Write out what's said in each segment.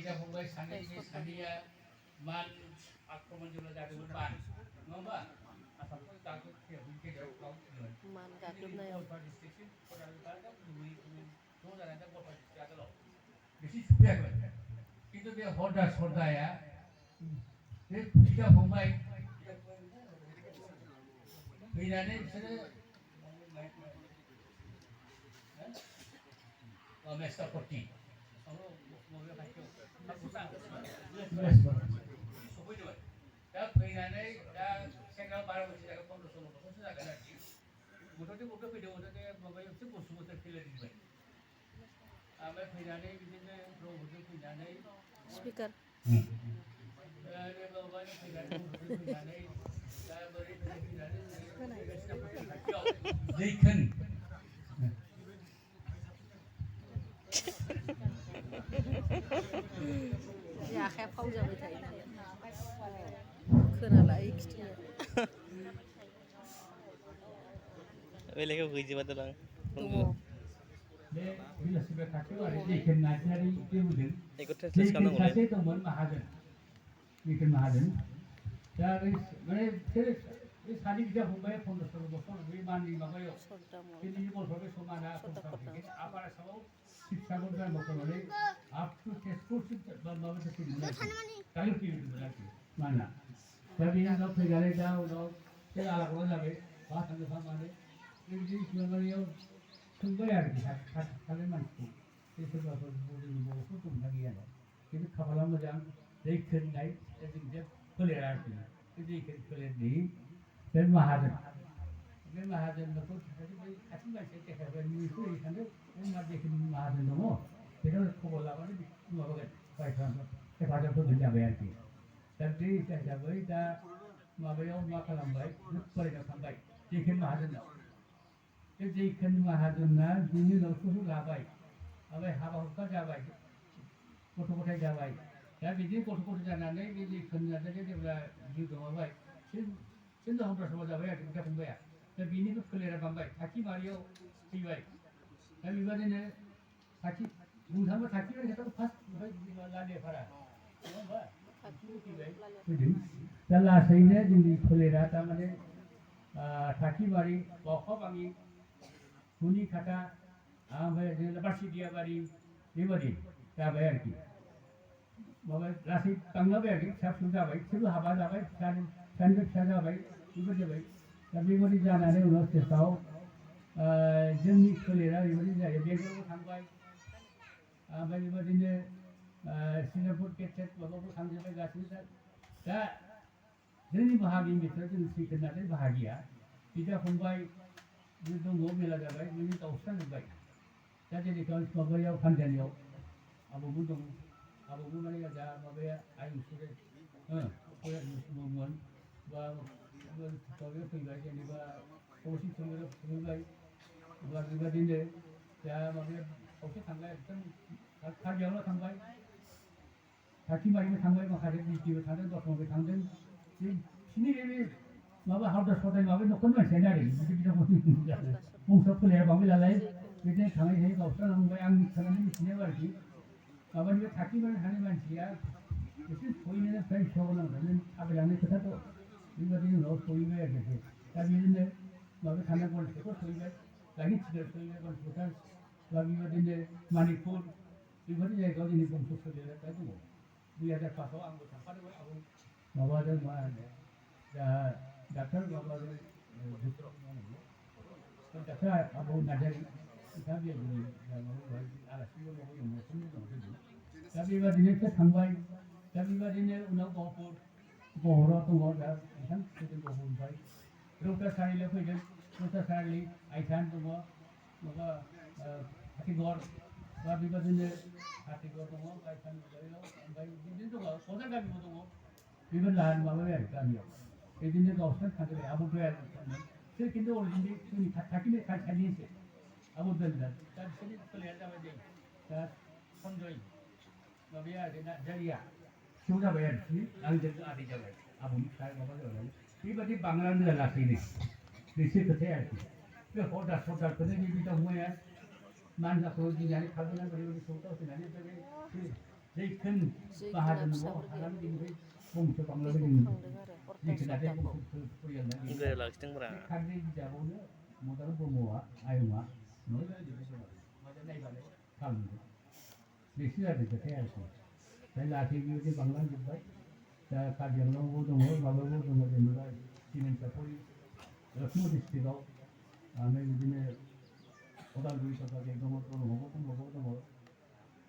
बिदा फंबाय सानै बे सानैया मान आक्रमण जेब्ला जादोंमोन मान नङा होमबा आसामखौ दाखौ गेजेराव गावमोन मान गाग्लोबनायाव गवालपारा डिस्ट्रिक्टसिम क'क्राझार ज' जानानै दा गवालपारा डिस्ट्रिक्ट आगोलाव बिसि सफैयाखैमोन खिन्थु बे हरदा सरदाया बे बिदा फंबाय फैनानै बिसोरो मेस्टापट्टि माबायाव खाथियाव सफैदोंमोन दा फैनानै दा सेंग्रा 12 बोसोर जागोन 15-16 बोसोरसो जागोन आरोखि गथ'थे फैदों गथ'थे माबायाव एसे गुसु बोथोर फैलायदोंमोन ओमफ्राय फैनानै बिदिनो ब्रह्मपुत्र फैनानै स्पिकार फैनानै दा बोरै फैनानै खाथियाव जैखोन आखाया फाव जाबाय थायो नालाय खोनाला खिथिया बेलेगाव गैजोबा दालां दङ बे बिलासिबा खाथियाव आरो जैखोन नार्जारी देवदों बेखौ ट्रेन्सलेट खालामनांगौ सासे दंमोन माहाजोन जैखोन माहाजोन दा माने बिसोर बे सानै बिदा फंबाय 15-16 बोसोर बे माननि माबायाव दिल्ली गवालपारा समाना आपार आसामाव शिबसागर ब्रह्म खालामनानै आप टु तेजपुरसिम माबाजों फैदोंमोन दायो फैदोंमोन आरोखि माना दा बेनि उनाव फैनानै दा उनाव बे आलागला जाबाय मा थाङो मा मानो बेबायदि माबायाव सोंबाय आरोखि सानै मानसिखौ बे सोरबाफोर जोंनि बर'फोर दंना गैया खिन्थु खाफाला मोजां जैखोननाय जोंनि फोलेरा आरोखि बे जैखोन फोलेरनि बे माहाजोनखौ खाथि मानसिया देखायबाय नोंसो ओरै थांदो बे मा जैखोननि माहाजोन दङ बेखौ खबर लाबानो माबागोन बायखागोन हेफाजाब होगोन जाबाय आरोखि दा बे हिसाबै दा माबायाव मा खालामबाय फरायनायाव थांबाय जैखोन माहाजोनाव बे जैखोन माहाजोना बिनि उनाव लाबाय ओमफ्राय हाबा हुखा जाबाय गथ' गथाय जाबाय दा बिदि गथ' गथाय जानानै बे जैखोन नार्जारिया जेब्ला जिउ गोमाबाय सिन्ध हादर सभा जाबाय आरो बिदा फंबाया दा बिनिबो फोलेरा बांबाय थाखिमारियाव फैबाय दा बेबादिनो बुंनो थाङोबा थाखिमारि खोथाखौ फार्स्ट लालियाफारा नङा होमबा फैदों दा लासैनो जोंनि फोलेरा थारमाने थाखिमारि बावखाबाङि हुनिखाथा ओमफ्राय बारसिदियाबारि बेबादि जाबाय आरोखि माबा लासै बांलांबाय आरोखि फिसा फिसौ जाबाय बिसोरबो हाबा जाबाय फिसानिफ्राय फिसा जाबाय बेबायदि जाबाय दा बेबायदि जानानै उनाव शेषआव जोंनि फोलेरा ओरैबायदि जायो बेंगलावबो थांबाय ओमफ्राय बेबायदिनो सिंगापुर केसेट माबाबो थांजोब्बाय गासैबो दा जोंनि बाहागिनि बिथोराव जों जैखोन नार्जारी बाहागिया बिदा फंबाय दङ मेला जाबाय बिनि गावस्राजोब्बाय दा जेनेखा माबायाव पान्जानियाव आबौबो दं आबौबो माने दा माबाया आइ बिसोरो फरायदोंमोन बा माबायाव फैबाय जेनेबा खौसे सफैबाय बा बेबादिनो दा माबाया खावसे थांबाय एकदम कार्बिआंलं थांबाय थाखिमारिबो थांबाय माखासे बिटिबो थांदों दतमाबो थांदों बिसिनि बे माबा हावदा सदाय माबा न'खरनि मानसियानो आरो बिदि बिदा बंस' फोलेरा बांबाय नालाय बिदिनो थाङै थाङै गावस्रालांबाय आं खोनानै मिथिनायाव आरोखि माबानिफ्राय थाखिमारि थानाय मानसिया एसे सहैनो फ्राय सहैनांगौ थाबायलांनाय खोथाथ' बेबायदिनि उनाव सहैबाय आरोखि दा बिदिनो माबा थानाय गणेशफोरखौ सहैबाय लाखि थिगार सहैबाय गणेशफोर बा बेबायदिनो मानिकपुर बेफोरनि जायगायाव जोंनि बंस' फोलेरा दा दङ 2005आव आंबो थांफादोंमोन आबौ माबाजों मा होनो दा डाक्टार माबाजों डाक्टार आबौ नार्जारी बिथाङा बेयाव आलासिबो न'खरनि दङ दा बेबादिनो थांबाय दा बेबादिनो उनाव गहराव दङ दा बिथां फैदों गहरनिफ्राय रौता सारिआलियाव फैदों रौता सारिआलि आइसान दङ माबा हाथिगड़ बा बेबादिनो हाथिगड़ दङ आइसान माबायाव ओमफ्राय बिदिनो दङ क'क्राझार गामिबो दङ बेबो माबाबाय आरो गामियाव बिदिनो गावस्रानो थांजोब्बाय आबौ दयाल बिसोर खिन्थु अरिजिनेलि जोंनि थाखिनि खाथिनिसो आबौ दयाल दा बिसोरनि फोलेरा जाबाय दै दा सन्जय माबाया आरो नार्जारिया फिसौ जाबाय आरोखि आंजों आदै जाबाय आबौनि फिसा माबा जाबाय बेबायदि बांलांदों लासैनो बेसो खोथाया आरोखि बे हरदार सरदारखौनो बे बिदा फंबाया मानजाखौ गिनानै थाबोनानै ओरैबायदि सौदाव फैनानै बे Jwikwn Jwikwn bahagian फिसा दङ फोरखौ हानानै बेनिफ्राय बंस' बांलांबाय बेखौ जोंनि खांदों आरो जैखोनाथाय अरथासादाखौ बंस' फरियाल ना गोरा लाखिदोंब्रा बे खारदै बिजाबावनो मदाराम ब्रह्मआ आयंआ मोजां लिरनाय दं आरो मोजां नायबानो थाल मोनो बेसो जादों खोथाया आरोखि दा लासै बेबायदि बांलांजोब्बाय दा कार्बि आंलंआवबो दङ माबायावबो दङ जेनेबा सिमेन्ट सापरि लखिमपुर डिस्ट्रिक्टआव ओमफ्राय बिदिनो उदालगुरि दङ दरंआवबो दङ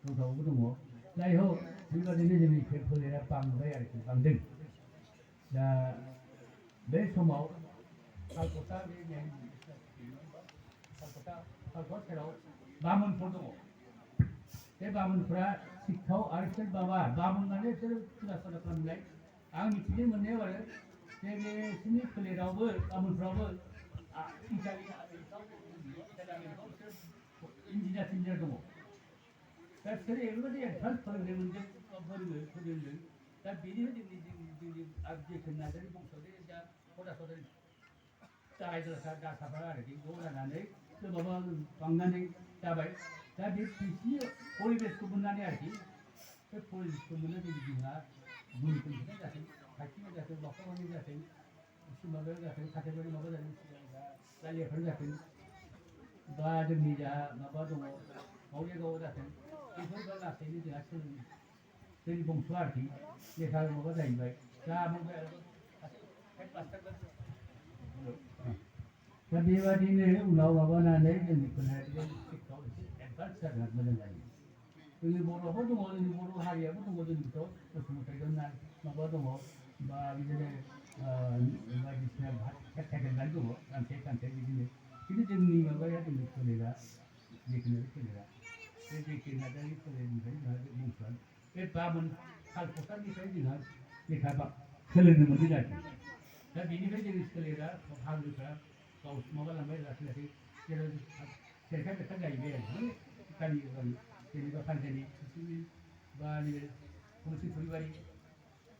दस्रायावबो दङ जाय हक बेबादिनो जोंनि फोलेरा बांबाय आरोखि बांदों दा बे समाव कालकटा बे कालकटा सेराव बामोनफोर दङ बे बामोनफ्रा सिखाव आरो सोर बाबा बामोन माने बिसोर फुजा सजा खालामनाय आं मिथिनो मोननायाव आरो जे बिसोरनि फोलेरावबो बामोनफ्रावबो इटालि आमेरिकायाव बिसोर इन्जिनियार दङ दा बिसोरो ओरैबायदि एडभान्स फोरोंनो मोनदों फोरोंदों दा बेनिफ्राय जोंनि जैखोन नार्जारि बंस'नि दा खदा सदा जागायग्राफ्रा दासाफ्रा आरोखि ज' जानानै माबा बांनानै जाबाय दा बे बिसिनि परिबेसखौ मोननानै आरोखि बे परिबेसखौ मोननानै जोंहा गुलिफोरनिफ्राय जाथों खाथियाव जाथों बाक्साबारि जाथों माबायाव जाथों खाथायबारि माबा जाथों जालियाफोर जाथों बा जोंनि जा माबा दङ मावलियागावआव जाथों बेफोर लासैनो जोंहा जोंनि बंस' आरोखि लेखा माबा जाहैबाय दा दा बेबादिनो उनाव माबानानै जोंनि फोलेरा सिखाव एसे एडभान्स जागोन मोजां जायो जोंनि बर'फोर दङ जोंनि बर' हारियाबो दङ जोंनि बिथोराव बसुमतारी दं माबा दङ बा बिदिनो बायदिसिना केटेगरि दङ गांसे बिदिनो खिन्थु जोंनि माबाया जोंनि फोलेरा जैखोनारि फोलेरा बे जैखोन नार्जारि फोलेरनिफ्राय जोंहा बंस'आ बे बामोन कालकटानिफ्राय जोंहा लेखा सोलोंनो मोनदों आरोखि दा बेनिफ्राय जोंनि फोलेरा हारिफ्रा गाव माबालांबाय लासै लासै जेराव सेरखा बेरखा जाहैबाय आरो गामि जेनेबा पानजालि बा नैबे कमिटि थुरिबारि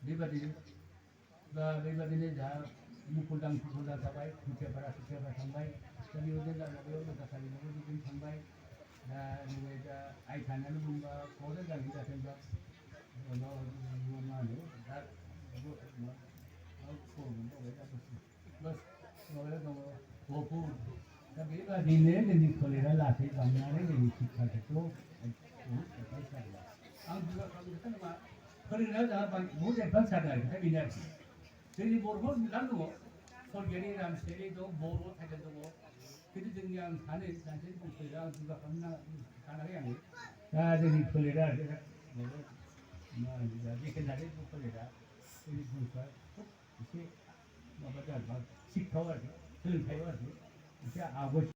बेबादिनो बा बेबादिनो जोंहा मुखुलदां थाबाय सुथियापारा थांबाय दा बेबायदिनो माबायाव लोगोसालियावबो बिदिनो थांबाय दा नैबे दा आइ थानायानो बुंबा क'क्राझार गामि जाथोंबा मा होनो दा माबायाव दङ गहपुर दा बेबादिनो जोंनि फोलेरा लासै बांनानै जोंनि शिक्षा खेत्र'आव आं दुगा खालामनो खोथा नङा फोरोंनाया जोंहा बहुद एडभान्स जादों आरो खोथा बेनो आरोखि जोंनि बर'फोर गोबां दङ सरगियारि रामसियारि दं बर' टाइटेल दङ खिन्थु जोंनि आं सानो सानसे फोलेरा आं दुगा खालामनो सानाखै आङो दा जोंनि फोलेरा माबा मा होनो दा जैखोन नार्जारि फोलेरा जोंनि बंस'आ खोब एसे माबा जादों शिक्षायाव आरोखि सोलोंथायाव आरोखि एसे आवगाय